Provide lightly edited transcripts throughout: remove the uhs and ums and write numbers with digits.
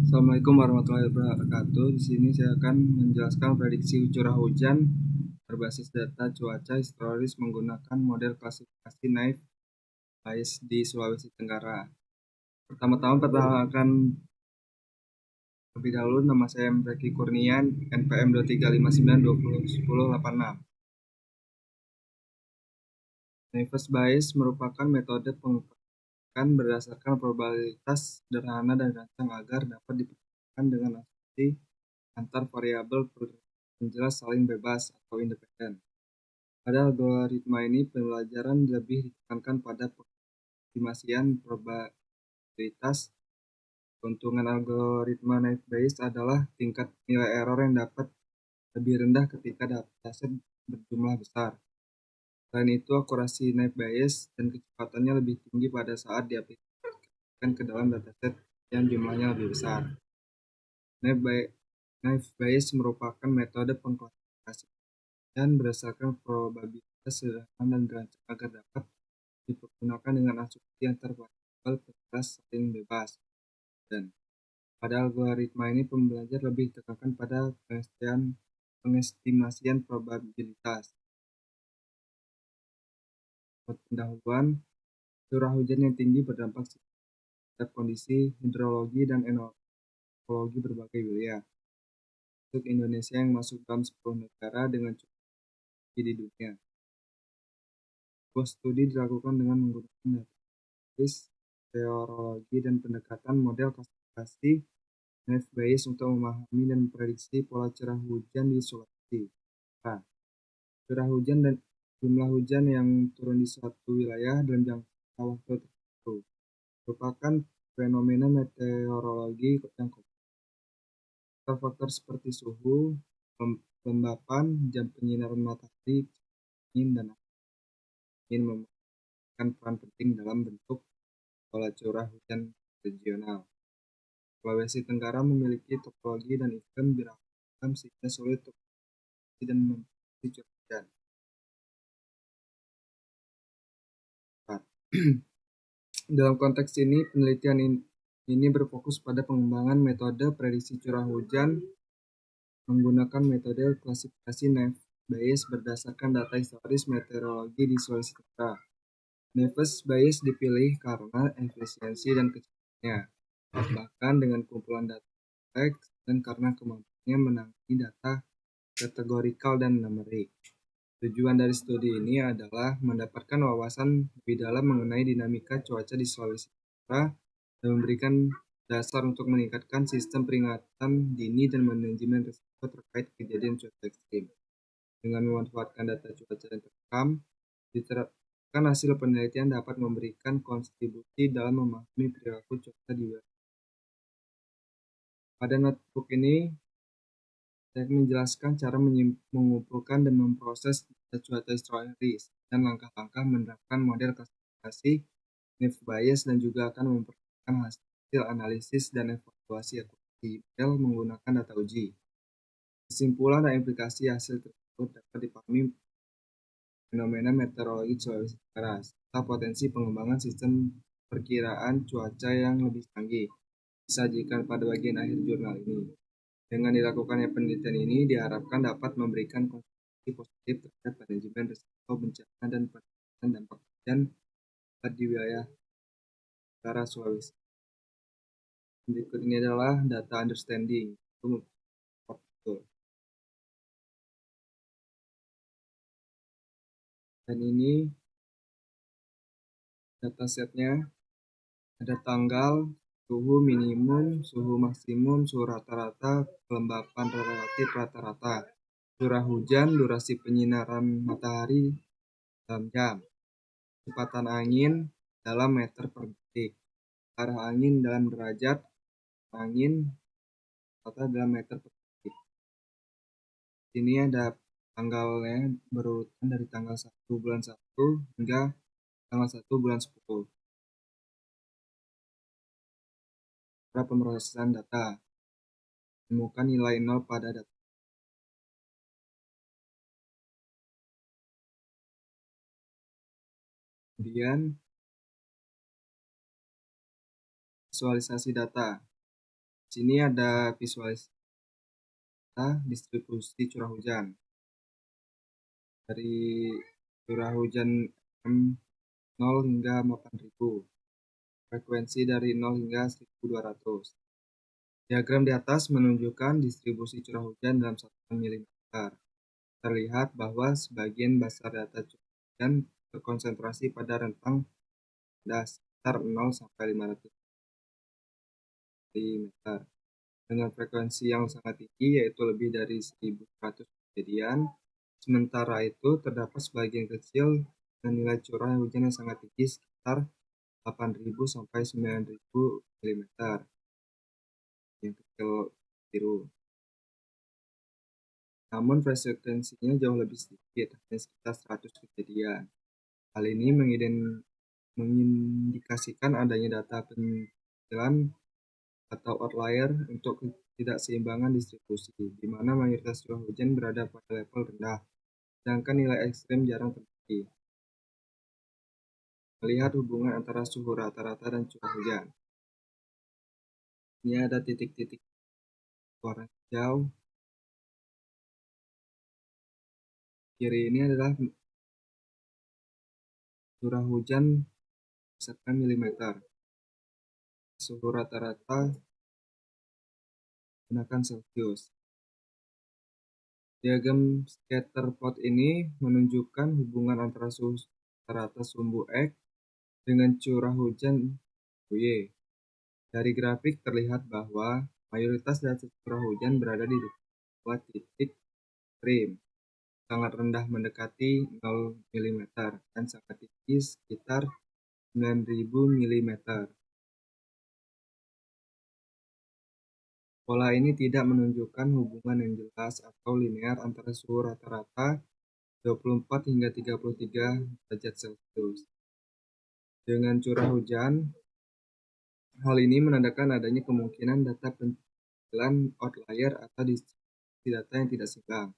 Assalamualaikum warahmatullahi wabarakatuh. Di sini saya akan menjelaskan prediksi curah hujan berbasis data cuaca historis menggunakan model klasifikasi Naive Bayes di Sulawesi Tenggara. Pertama-tama perkenalkan lebih dahulu, nama saya Mreki Kurnian, NPM 2359201086. Naive Bayes merupakan metode pengukuran berdasarkan probabilitas sederhana dan rancang agar dapat diperkirakan dengan asumsi antar variabel penjelas saling bebas atau independen. Pada algoritma ini, pembelajaran lebih ditekankan pada pengestimasian probabilitas. Keuntungan algoritma Naive Bayes adalah tingkat nilai error yang dapat lebih rendah ketika dataset berjumlah besar. Selain itu, akurasi Naive Bayes dan kecepatannya lebih tinggi pada saat diaplikasikan ke dalam dataset yang jumlahnya lebih besar. Naive Bayes merupakan metode pengklasifikasian dan berdasarkan probabilitas sederhana dan dirancang agar dapat dipergunakan dengan asumsi antar variabel penjelas saling bebas. Dan pada algoritma ini, pembelajar lebih ditekankan pada pengestimasian probabilitas. Pendahuluan, curah hujan yang tinggi berdampak terhadap kondisi hidrologi dan ekologi berbagai wilayah. Untuk Indonesia yang masuk dalam 10 negara dengan curah tinggi di dunia. Sebuah studi dilakukan dengan menggunakan data teorologi dan pendekatan model klasifikasi Naive Bayes untuk memahami dan memprediksi pola curah hujan di Sulawesi. Curah hujan dan jumlah hujan yang turun di suatu wilayah dalam jangka waktu tertentu merupakan fenomena meteorologi yang kompleks. Faktor-faktor seperti suhu, kelembapan, jam penyinaran matahari, angin, dan angin memainkan peran penting dalam bentuk pola curah hujan regional. Sulawesi Tenggara memiliki topologi dan iklim beragam sehingga sulit untuk memprediksi dan memprediksi curah hujan. Dalam konteks ini, penelitian ini berfokus pada pengembangan metode prediksi curah hujan menggunakan metode klasifikasi Naive Bayes berdasarkan data historis meteorologi di Sulawesi Tenggara. Naive Bayes dipilih karena efisiensi dan kecepatannya, bahkan dengan kumpulan data kompleks, dan karena kemampuannya menangani data kategorikal dan numerik. Tujuan dari studi ini adalah mendapatkan wawasan lebih dalam mengenai dinamika cuaca di Sulawesi Tenggara dan memberikan dasar untuk meningkatkan sistem peringatan dini dan manajemen risiko terkait kejadian cuaca ekstrim. Dengan memanfaatkan data cuaca yang terekam, diterapkan hasil penelitian dapat memberikan kontribusi dalam memahami perilaku cuaca di wilayah. Pada notebook ini, saya menjelaskan cara mengumpulkan dan memproses data cuaca historis dan langkah-langkah menerapkan model klasifikasi Naive Bayes dan juga akan memperlihatkan hasil analisis dan evaluasi akurasi model menggunakan data uji. Kesimpulan dan implikasi hasil tersebut dapat dipahami fenomena meteorologi Sulawesi Tenggara serta potensi pengembangan sistem perkiraan cuaca yang lebih canggih disajikan pada bagian akhir jurnal ini. Dengan dilakukannya penelitian ini diharapkan dapat memberikan kontribusi positif terhadap manajemen risiko bencana dan penanganan dampak hujan di wilayah utara Sulawesi. Berikut ini adalah data understanding. Dan ini datasetnya, ada tanggal, suhu minimum, suhu maksimum, suhu rata-rata, kelembapan relatif rata-rata, curah hujan, durasi penyinaran matahari dalam jam, kecepatan angin dalam meter per detik, arah angin dalam derajat, angin rata dalam meter per detik. Ini ada tanggalnya berurutan dari tanggal 1 bulan 1 hingga tanggal 1 bulan 10. Cara pemrosesan data, temukan nilai 0 pada data. Kemudian Visualisasi data. Di sini ada visualisasi data distribusi curah hujan. Dari curah hujan 0 hingga 8.000. Frekuensi dari 0 hingga 1.200. Diagram di atas menunjukkan distribusi curah hujan dalam satuan milimeter. Terlihat bahwa sebagian besar data curah hujan terkonsentrasi pada rentang sekitar 0 sampai 500 mm dengan frekuensi yang sangat tinggi, yaitu lebih dari 1.100 kejadian. Sementara itu, terdapat sebagian kecil dengan nilai curah hujan yang sangat tinggi, sekitar 8.000 sampai 9.000 mm. Yang kecil biru. Namun frekuensinya jauh lebih sedikit, hanya sekitar 100 kejadian. Hal ini mengindikasikan adanya data penyicilan atau outlier untuk ketidakseimbangan distribusi, di mana mayoritas curah hujan berada pada level rendah, sedangkan nilai ekstrem jarang terjadi. Melihat hubungan antara suhu rata-rata dan curah hujan. Ini ada titik-titik warna hijau. Kiri ini adalah curah hujan berdasarkan milimeter. Suhu rata-rata gunakan Celcius. Diagram scatter plot ini menunjukkan hubungan antara suhu rata sumbu X dengan curah hujan Y. Dari grafik terlihat bahwa mayoritas data curah hujan berada di dua titik ekstrim, sangat rendah mendekati 0 mm dan sangat tinggi sekitar 9.000 mm. Pola ini tidak menunjukkan hubungan yang jelas atau linear antara suhu rata-rata 24 hingga 33 derajat Celcius dengan curah hujan. Hal ini menandakan adanya kemungkinan data penyicilan outlier atau distribusi data yang tidak seimbang,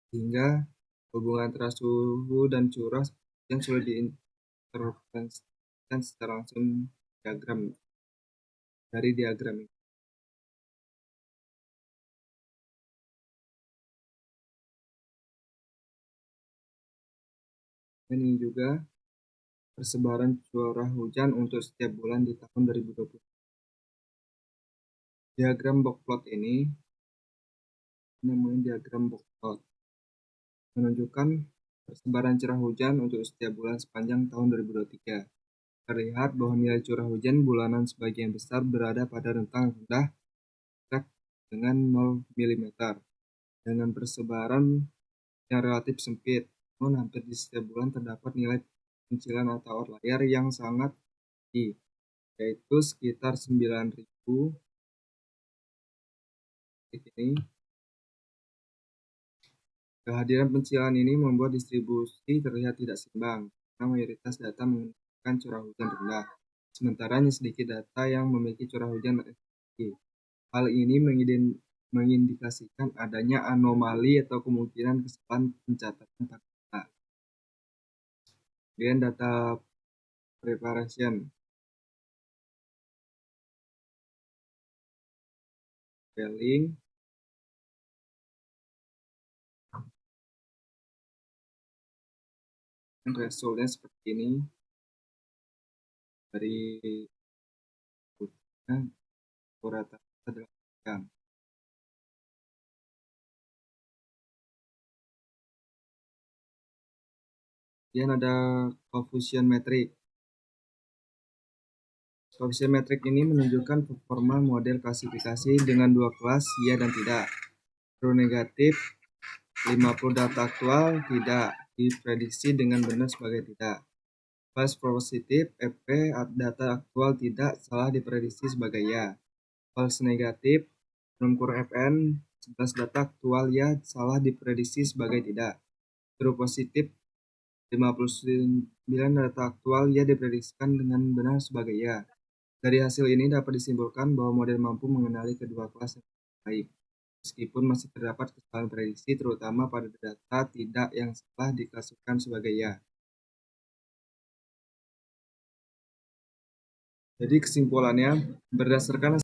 sehingga hubungan antara suhu dan curah yang sulit diinterpretasikan secara langsung dari diagram ini. Ini juga persebaran curah hujan untuk setiap bulan di tahun 2020. Diagram box plot ini namanya diagram box plot, menunjukkan persebaran curah hujan untuk setiap bulan sepanjang tahun 2023. Terlihat bahwa nilai curah hujan bulanan sebagian besar berada pada rentang rendah dengan 0 mm, dengan persebaran yang relatif sempit, namun hampir di setiap bulan terdapat nilai penyicilan atau outlier yang sangat tinggi, yaitu sekitar 9.000 ini. Kehadiran penyicilan ini membuat distribusi terlihat tidak seimbang, karena mayoritas data menunjukkan curah hujan rendah, sementara hanya sedikit data yang memiliki curah hujan tinggi. Hal ini mengindikasikan adanya anomali atau kemungkinan kesalahan pencatatan data. Kemudian data preparation. Spelling. Resultnya seperti ini. Dari rata-rata 8 jam. Kemudian ada coefficient metric. Coefficient metric ini menunjukkan performa model klasifikasi dengan dua kelas, ya dan tidak. True negatif, 50 data aktual tidak diprediksi dengan benar sebagai tidak. False positif, FP data aktual tidak salah diprediksi sebagai ya. False negatif, Fn 11 data aktual ya salah diprediksi sebagai tidak. True positif, 59 data aktual ya diprediksikan dengan benar sebagai ya. Dari hasil ini dapat disimpulkan bahwa model mampu mengenali kedua kelas yang baik, meskipun masih terdapat kesalahan prediksi, terutama pada data tidak yang salah diklasifikasikan sebagai ya. Jadi kesimpulannya berdasarkan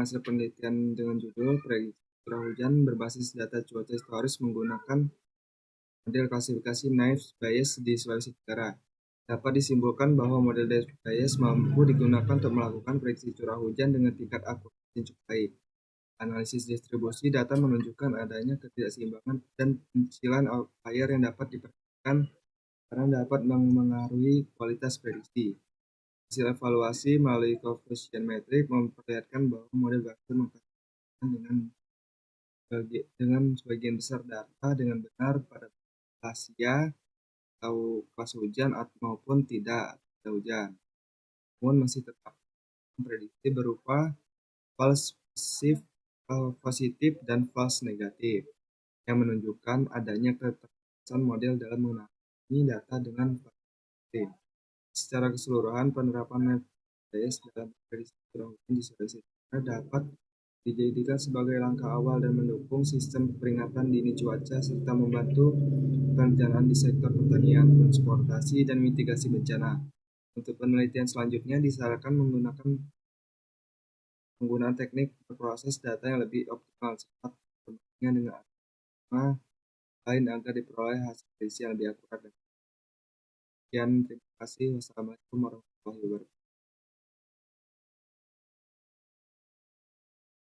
hasil penelitian dengan judul Prediksi Curah Hujan berbasis data cuaca historis menggunakan model klasifikasi Naive Bayes di Sulawesi Tenggara. Dapat disimpulkan bahwa model Naive Bayes mampu digunakan untuk melakukan prediksi curah hujan dengan tingkat akurasi yang cukup baik. Analisis distribusi data menunjukkan adanya ketidakseimbangan dan pencilan outlier yang dapat diperhatikan karena dapat mengaruhi kualitas prediksi. Hasil evaluasi melalui coefficient metric memperlihatkan bahwa model berhasil mengkategorikan dengan sebagian besar data dengan benar pada rahasia atau kelas hujan maupun tidak ada hujan. Namun masih tetap prediksi berupa false positif dan false negatif yang menunjukkan adanya keterbatasan model dalam menangani data dengan valid. Secara keseluruhan, penerapan MPS dalam prediksi curah hujan di Sulawesi Tenggara dapat dijadikan sebagai langkah awal dan mendukung sistem peringatan dini cuaca serta membantu perencanaan di sektor pertanian, transportasi, dan mitigasi bencana. Untuk penelitian selanjutnya disarankan penggunaan teknik berproses data yang lebih optimal saat perbandingan dengan algoritma lain agar diperoleh hasil prediksi yang lebih akurat. Sekian, terima kasih. Wassalamualaikum warahmatullahi wabarakatuh.